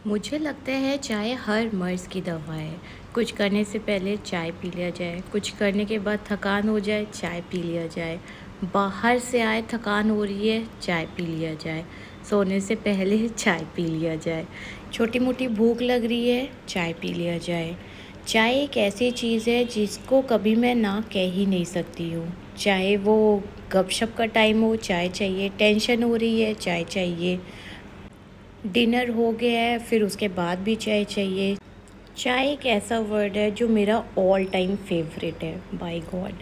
मुझे लगता है चाय हर मर्ज़ की दवा है। कुछ करने से पहले चाय पी लिया जाए, कुछ करने के बाद थकान हो जाए, चाय पी लिया जाए। बाहर से आए थकान हो रही है, चाय पी लिया जाए। सोने से पहले चाय पी लिया जाए। छोटी-मोटी भूख लग रही है, चाय पी लिया जाए। चाय एक ऐसी चीज़ है जिसको कभी मैं ना कह ही नहीं सकती हूँ। चाहे वो गपशप का टाइम हो, चाय चाहिए, टेंशन हो रही है, चाय चाहिए। डिनर हो गया है फिर उसके बाद भी चाय चाहिए। चाय एक ऐसा वर्ड है जो मेरा ऑल टाइम फेवरेट है, बाय गॉड।